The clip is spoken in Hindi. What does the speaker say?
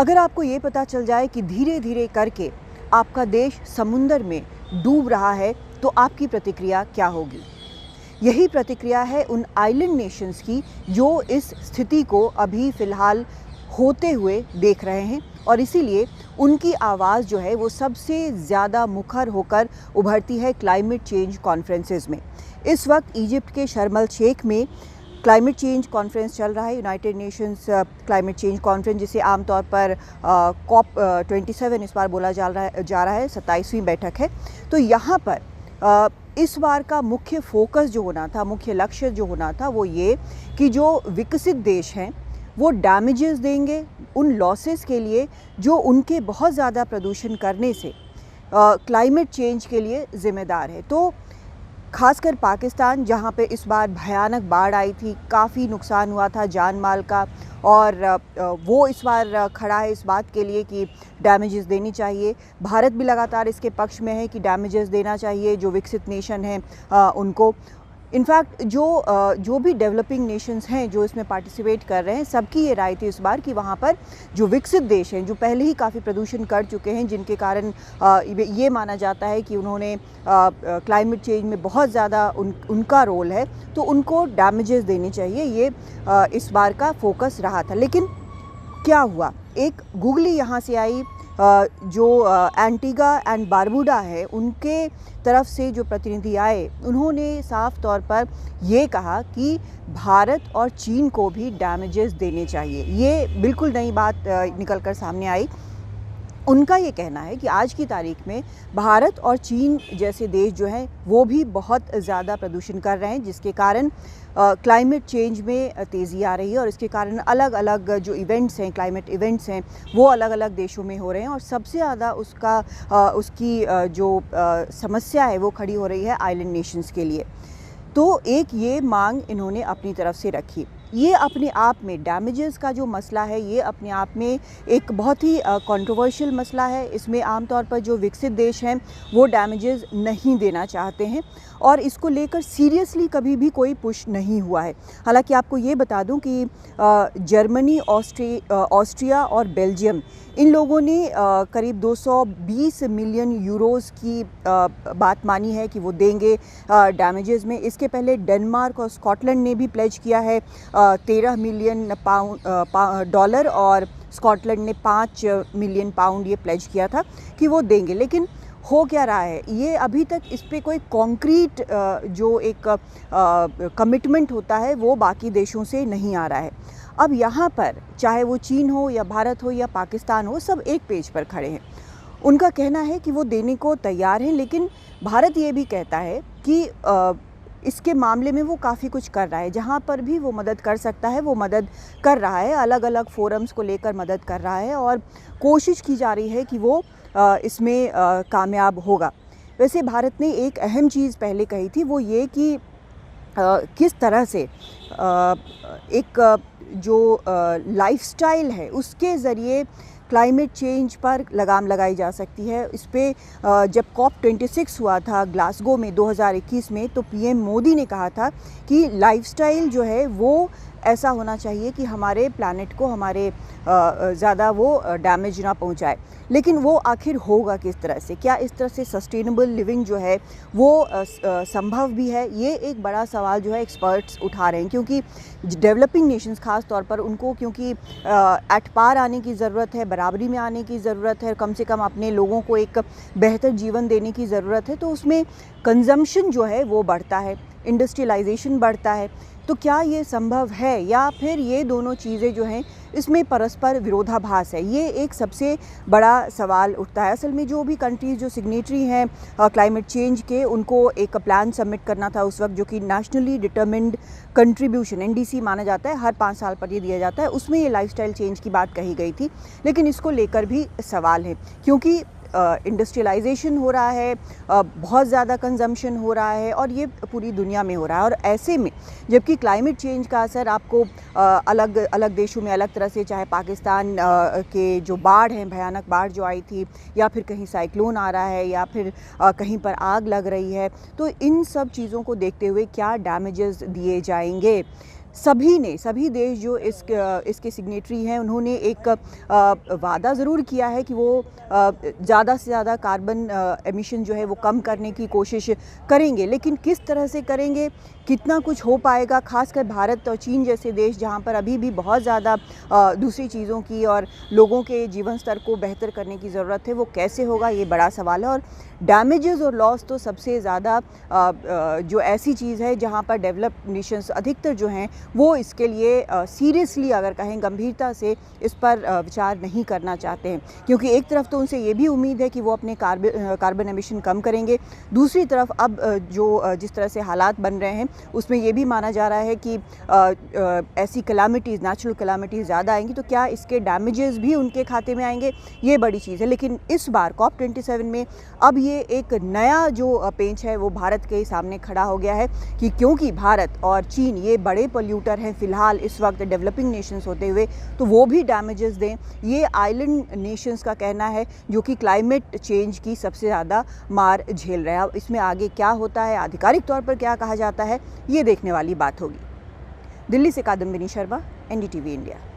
अगर आपको ये पता चल जाए कि धीरे धीरे करके आपका देश समुंदर में डूब रहा है, तो आपकी प्रतिक्रिया क्या होगी? यही प्रतिक्रिया है उन आइलैंड नेशंस की जो इस स्थिति को अभी फ़िलहाल होते हुए देख रहे हैं, और इसीलिए उनकी आवाज़ जो है वो सबसे ज़्यादा मुखर होकर उभरती है क्लाइमेट चेंज कॉन्फ्रेंसेस में। इस वक्त इजिप्ट के शर्म अल शेख में क्लाइमेट चेंज कॉन्फ्रेंस चल रहा है, United Nations climate change conference, जिसे आमतौर पर COP 27 इस बार बोला जा रहा है, 27वीं बैठक है। तो यहाँ पर इस बार का मुख्य फोकस जो होना था, मुख्य लक्ष्य जो होना था, वो ये कि जो विकसित देश हैं वो डैमेजेस देंगे उन लॉसेस के लिए जो उनके बहुत ज़्यादा प्रदूषण करने से क्लाइमेट चेंज के लिए ज़िम्मेदार है। तो खासकर पाकिस्तान, जहाँ पे इस बार भयानक बाढ़ आई थी, काफ़ी नुकसान हुआ था जान माल का, और वो इस बार खड़ा है इस बात के लिए कि डैमेजेस देनी चाहिए। भारत भी लगातार इसके पक्ष में है कि डैमेजेस देना चाहिए जो विकसित नेशन हैं उनको। इनफैक्ट जो भी डेवलपिंग नेशंस हैं जो इसमें पार्टिसिपेट कर रहे हैं, सबकी ये राय थी इस बार कि वहाँ पर जो विकसित देश हैं, जो पहले ही काफ़ी प्रदूषण कर चुके हैं, जिनके कारण ये माना जाता है कि उन्होंने क्लाइमेट चेंज में बहुत ज़्यादा उनका रोल है, तो उनको डैमेजेस देने चाहिए। ये इस बार का फोकस रहा था। लेकिन क्या हुआ, एक गूगली यहाँ से आई, जो एंटीगा एंड बारबूडा है, उनके तरफ से जो प्रतिनिधि आए, उन्होंने साफ तौर पर ये कहा कि भारत और चीन को भी डैमेजेस देने चाहिए। ये बिल्कुल नई बात निकल कर सामने आई। उनका ये कहना है कि आज की तारीख में भारत और चीन जैसे देश जो हैं वो भी बहुत ज़्यादा प्रदूषण कर रहे हैं, जिसके कारण क्लाइमेट चेंज में तेज़ी आ रही है, और इसके कारण अलग अलग जो इवेंट्स हैं, क्लाइमेट इवेंट्स हैं, वो अलग अलग देशों में हो रहे हैं, और सबसे ज़्यादा उसकी जो समस्या है वो खड़ी हो रही है आइलैंड नेशंस के लिए। तो एक ये मांग इन्होंने अपनी तरफ से रखी। ये अपने आप में डैमेजेस का जो मसला है, ये अपने आप में एक बहुत ही कंट्रोवर्शियल मसला है। इसमें आमतौर पर जो विकसित देश हैं वो डैमेजेस नहीं देना चाहते हैं, और इसको लेकर सीरियसली कभी भी कोई पुश नहीं हुआ है। हालांकि आपको ये बता दूं कि जर्मनी, ऑस्ट्रिया और बेल्जियम, इन लोगों ने करीब 220 मिलियन यूरोज़ की बात मानी है कि वो देंगे डैमेजेस में। इसके पहले डेनमार्क और स्कॉटलैंड ने भी प्लेज किया है 13 मिलियन डॉलर, और स्कॉटलैंड ने 5 मिलियन पाउंड ये प्लेज किया था कि वो देंगे। लेकिन हो क्या रहा है, ये अभी तक इस पे कोई कॉन्क्रीट जो एक कमिटमेंट होता है वो बाकी देशों से नहीं आ रहा है। अब यहाँ पर चाहे वो चीन हो या भारत हो या पाकिस्तान हो, सब एक पेज पर खड़े हैं। उनका कहना है कि वो देने को तैयार हैं, लेकिन भारत ये भी कहता है कि इसके मामले में वो काफ़ी कुछ कर रहा है, जहाँ पर भी वो मदद कर सकता है वो मदद कर रहा है, अलग अलग फोरम्स को लेकर मदद कर रहा है, और कोशिश की जा रही है कि वो इसमें कामयाब होगा। वैसे भारत ने एक अहम चीज़ पहले कही थी, वो ये कि किस तरह से एक जो लाइफस्टाइल है उसके ज़रिए क्लाइमेट चेंज पर लगाम लगाई जा सकती है। इस पे जब COP 26 हुआ था ग्लासगो में 2021 में, तो PM मोदी ने कहा था कि लाइफस्टाइल जो है वो ऐसा होना चाहिए कि हमारे प्लैनेट को हमारे ज़्यादा वो डैमेज ना पहुंचाए। लेकिन वो आखिर होगा किस तरह से, क्या इस तरह से सस्टेनेबल लिविंग जो है वो संभव भी है? ये एक बड़ा सवाल जो है एक्सपर्ट्स उठा रहे हैं, क्योंकि डेवलपिंग नेशंस खास तौर पर उनको क्योंकि एट पार आने की ज़रूरत है, बराबरी में आने की ज़रूरत है, कम से कम अपने लोगों को एक बेहतर जीवन देने की ज़रूरत है। तो उसमें कंजम्पशन जो है वो बढ़ता है, इंडस्ट्रियलाइजेशन बढ़ता है। तो क्या ये संभव है, या फिर ये दोनों चीज़ें जो हैं इसमें परस्पर विरोधाभास है? ये एक सबसे बड़ा सवाल उठता है। असल में जो भी कंट्रीज़ जो सिग्नेटरी हैं क्लाइमेट चेंज के, उनको एक प्लान सबमिट करना था उस वक्त, जो कि नेशनली डिटरमिन्ड कंट्रीब्यूशन NDC माना जाता है, हर 5 साल पर ये दिया जाता है। उसमें ये लाइफस्टाइल चेंज की बात कही गई थी, लेकिन इसको लेकर भी सवाल है, क्योंकि इंडस्ट्रियलाइजेशन हो रहा है, बहुत ज़्यादा कंजम्पशन हो रहा है, और ये पूरी दुनिया में हो रहा है। और ऐसे में जबकि क्लाइमेट चेंज का असर आपको अलग अलग देशों में अलग तरह से, चाहे पाकिस्तान के जो बाढ़ हैं, भयानक बाढ़ जो आई थी, या फिर कहीं साइक्लोन आ रहा है, या फिर कहीं पर आग लग रही है, तो इन सब चीज़ों को देखते हुए क्या डैमेजेस दिए जाएंगे? सभी देश जो इसके सिग्नेटरी हैं, उन्होंने एक वादा ज़रूर किया है कि वो ज़्यादा से ज़्यादा कार्बन एमिशन जो है वो कम करने की कोशिश करेंगे। लेकिन किस तरह से करेंगे, कितना कुछ हो पाएगा, खासकर भारत और चीन जैसे देश जहाँ पर अभी भी बहुत ज़्यादा दूसरी चीज़ों की और लोगों के जीवन स्तर को बेहतर करने की ज़रूरत है, वो कैसे होगा, ये बड़ा सवाल है। और डैमेजेस और लॉस तो सबसे ज़्यादा जो ऐसी चीज़ है जहाँ पर डेवलप्ड नेशंस अधिकतर जो हैं वो इसके लिए सीरियसली, अगर कहें गंभीरता से, इस पर विचार नहीं करना चाहते हैं। क्योंकि एक तरफ तो उनसे ये भी उम्मीद है कि वो अपने कार्बन एमिशन कम करेंगे, दूसरी तरफ अब जिस तरह से हालात बन रहे हैं उसमें ये भी माना जा रहा है कि ऐसी कैलामिटीज़, नेचुरल कैलामिटीज़ ज़्यादा आएंगी, तो क्या इसके डैमेजेस भी उनके खाते में आएंगे, ये बड़ी चीज़ है। लेकिन इस बार COP27 में अब ये एक नया जो पेंच है वो भारत के सामने खड़ा हो गया है कि क्योंकि भारत और चीन ये बड़े पोल्यूटर हैं फ़िलहाल इस वक्त डेवलपिंग नेशंस होते हुए, तो वो भी डैमेजेस दें। ये आइलैंड नेशंस का कहना है जो कि क्लाइमेट चेंज की सबसे ज़्यादा मार झेल रहा है। इसमें आगे क्या होता है, आधिकारिक तौर पर क्या कहा जाता है, ये देखने वाली बात होगी। दिल्ली से कादम्बिनी शर्मा, NDTV इंडिया।